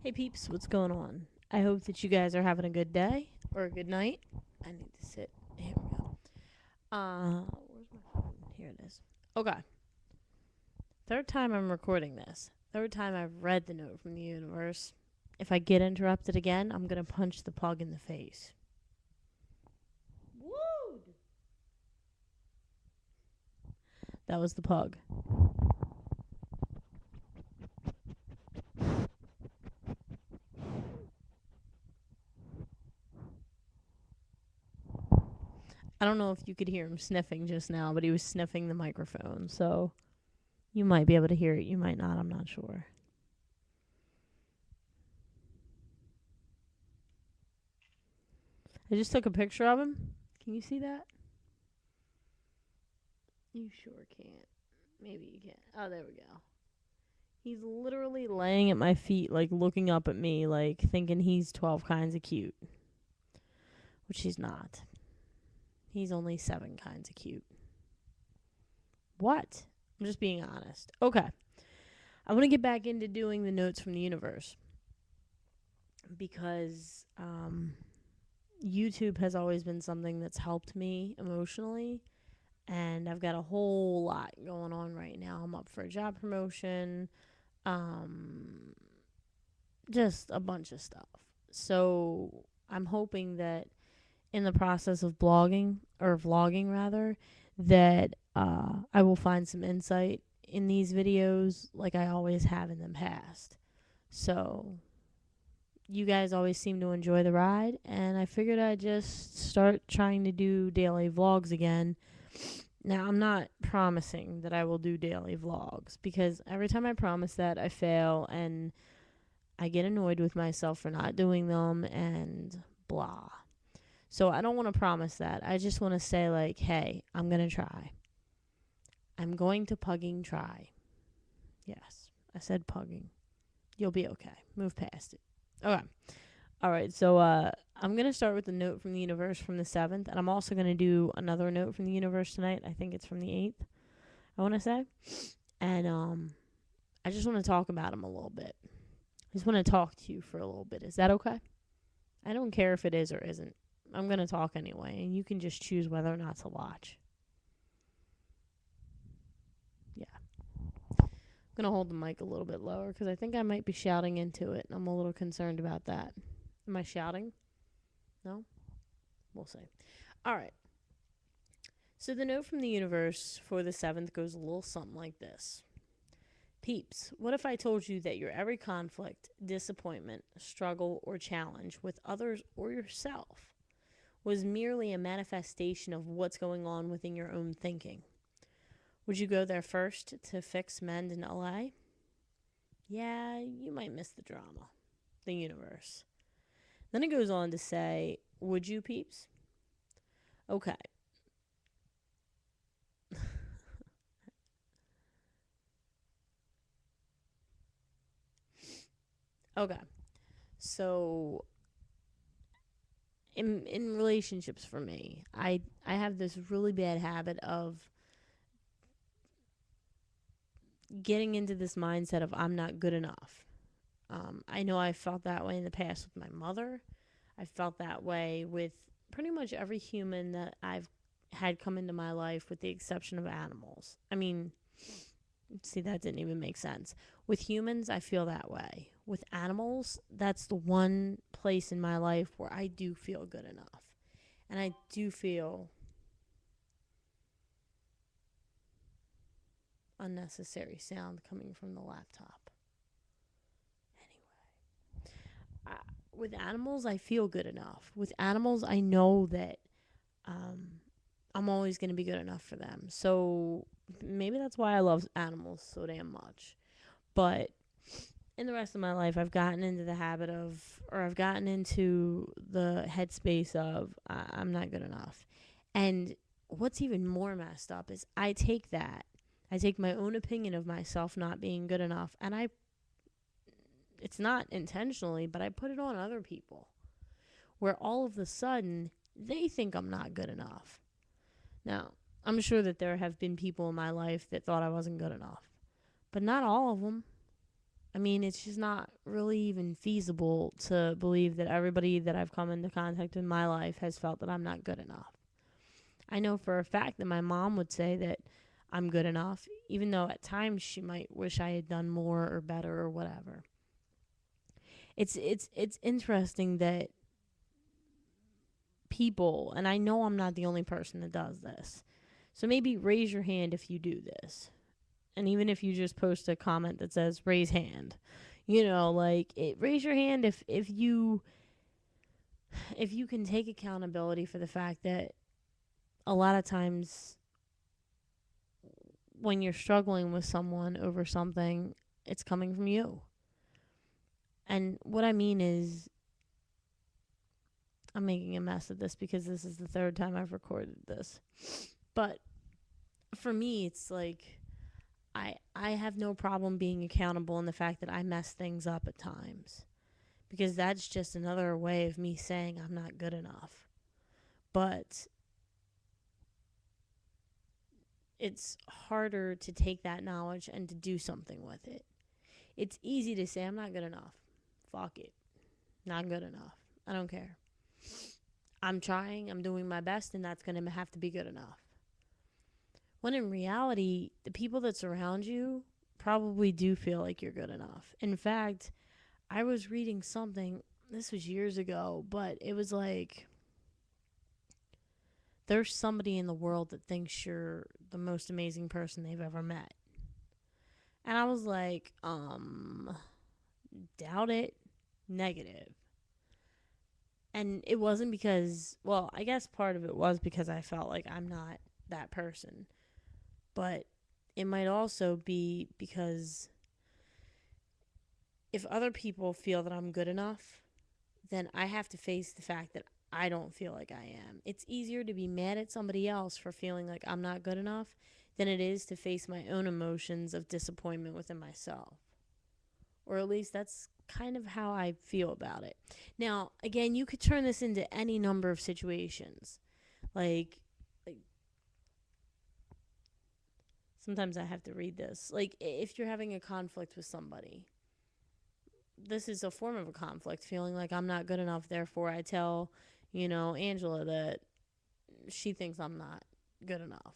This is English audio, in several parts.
Hey peeps, what's going on? I hope that you guys are having a good day or a good night. I need to sit. Here we go. Where's my phone? Here it is. Okay. Third time I'm recording this. Third time I've read the note from the universe. If I get interrupted again, I'm gonna punch the pug in the face. Woo! That was the pug. I don't know if you could hear him sniffing just now, but he was sniffing the microphone, so you might be able to hear it. You might not. I'm not sure. I just took a picture of him. Can you see that? You sure can't. Maybe you can. Oh, there we go. He's literally laying at my feet, like looking up at me, like thinking he's 12 kinds of cute. Which he's not. He's only 7 kinds of cute. What? I'm just being honest. Okay. I want to get back into doing the notes from the universe. Because YouTube has always been something that's helped me emotionally. And I've got a whole lot going on right now. I'm up for a job promotion. Just a bunch of stuff. So I'm hoping that in the process of blogging, or vlogging rather, that I will find some insight in these videos like I always have in the past. So you guys always seem to enjoy the ride, and I figured I'd just start trying to do daily vlogs again. Now, I'm not promising that I will do daily vlogs because every time I promise that, I fail and I get annoyed with myself for not doing them and blah. So I don't want to promise that. I just want to say, like, hey, I'm going to try. I'm going to pugging try. Yes, I said pugging. You'll be okay. Move past it. Okay. All right. So I'm going to start with the note from the universe from the 7th. And I'm also going to do another note from the universe tonight. I think it's from the 8th, I want to say. And I just want to talk about them a little bit. I just want to talk to you for a little bit. Is that okay? I don't care if it is or isn't. I'm going to talk anyway, and you can just choose whether or not to watch. Yeah. I'm going to hold the mic a little bit lower because I think I might be shouting into it, and I'm a little concerned about that. Am I shouting? No? We'll see. All right. So the note from the universe for the 7th goes a little something like this. Peeps, what if I told you that your every conflict, disappointment, struggle, or challenge with others or yourself was merely a manifestation of what's going on within your own thinking? Would you go there first to fix, mend, and allay? Yeah, you might miss the drama. The universe. Then it goes on to say, would you, peeps? Okay. Okay. So in relationships for me, I have this really bad habit of getting into this mindset of I'm not good enough. I know I felt that way in the past with my mother. I felt that way with pretty much every human that I've had come into my life, with the exception of animals. I mean, see, that didn't even make sense. With humans, I feel that way. With animals, that's the one place in my life where I do feel good enough. And I do feel unnecessary sound coming from the laptop. Anyway, with animals, I feel good enough. With animals, I know that I'm always going to be good enough for them. So maybe that's why I love animals so damn much. But in the rest of my life, I've gotten into the habit of, or I've gotten into the headspace of, I'm not good enough. And what's even more messed up is I take my own opinion of myself not being good enough, and it's not intentionally, but I put it on other people, where all of a sudden they think I'm not good enough. Now, I'm sure that there have been people in my life that thought I wasn't good enough, but not all of them. I mean, it's just not really even feasible to believe that everybody that I've come into contact in my life has felt that I'm not good enough. I know for a fact that my mom would say that I'm good enough, even though at times she might wish I had done more or better or whatever. It's interesting that people, and I know I'm not the only person that does this. So maybe raise your hand if you do this. And even if you just post a comment that says raise hand, raise your hand if you can take accountability for the fact that a lot of times when you're struggling with someone over something, it's coming from you. And what I mean is, I'm making a mess of this because this is the third time I've recorded this. But for me, it's like I have no problem being accountable in the fact that I mess things up at times. Because that's just another way of me saying I'm not good enough. But it's harder to take that knowledge and to do something with it. It's easy to say I'm not good enough. Fuck it. Not good enough. I don't care. I'm trying, I'm doing my best, and that's going to have to be good enough. When in reality, the people that surround you probably do feel like you're good enough. In fact, I was reading something, this was years ago, but it was like there's somebody in the world that thinks you're the most amazing person they've ever met. And I was like, doubt it, negative. And it wasn't because, well, I guess part of it was because I felt like I'm not that person. But it might also be because if other people feel that I'm good enough, then I have to face the fact that I don't feel like I am. It's easier to be mad at somebody else for feeling like I'm not good enough than it is to face my own emotions of disappointment within myself. Or at least that's kind of how I feel about it. Now, again, you could turn this into any number of situations. Like sometimes I have to read this. Like if you're having a conflict with somebody, this is a form of a conflict, feeling like I'm not good enough, therefore I tell, Angela that she thinks I'm not good enough.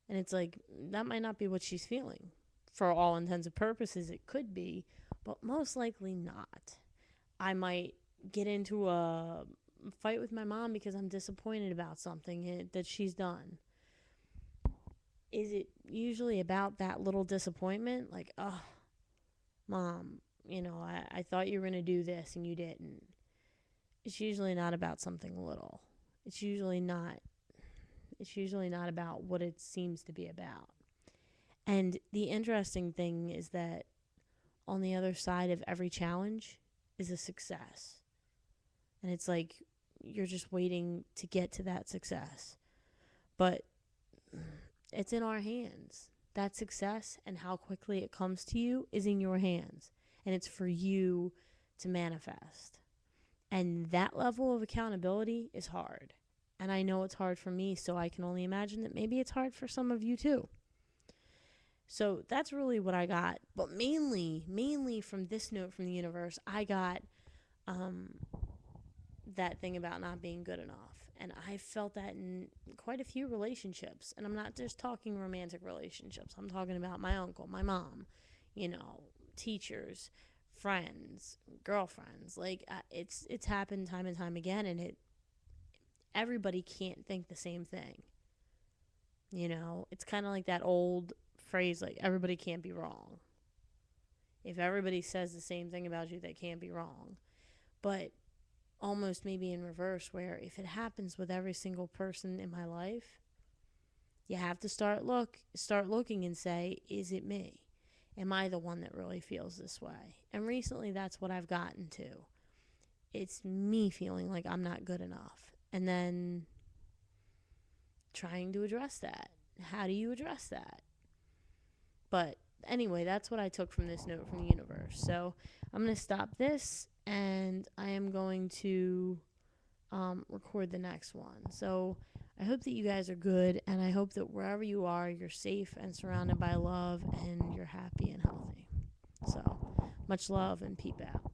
And it's like that might not be what she's feeling. For all intents and purposes it could be, but most likely not. I might get into a fight with my mom because I'm disappointed about something that she's done. Is it usually about that little disappointment? Like, oh, mom, I thought you were going to do this and you didn't. It's usually not about something little. It's usually not. It's usually not about what it seems to be about. And the interesting thing is that on the other side of every challenge is a success. And it's like you're just waiting to get to that success. But it's in our hands. That success and how quickly it comes to you is in your hands. And it's for you to manifest. And that level of accountability is hard. And I know it's hard for me, so I can only imagine that maybe it's hard for some of you too. So that's really what I got. But mainly from this note from the universe, I got that thing about not being good enough. And I felt that in quite a few relationships. And I'm not just talking romantic relationships. I'm talking about my uncle, my mom, teachers, friends, girlfriends. Like it's happened time and time again, and everybody can't think the same thing. It's kind of like that old phrase, like everybody can't be wrong. If everybody says the same thing about you, they can't be wrong. But almost maybe in reverse, where if it happens with every single person in my life, you have to start looking and say, is it me? Am I the one that really feels this way? And recently that's what I've gotten to. It's me feeling like I'm not good enough. And then trying to address that. How do you address that? But anyway, that's what I took from this note from the universe. So I'm going to stop this and I am going to record the next one. So I hope that you guys are good, and I hope that wherever you are, you're safe and surrounded by love and you're happy and healthy. So Much love and peep out.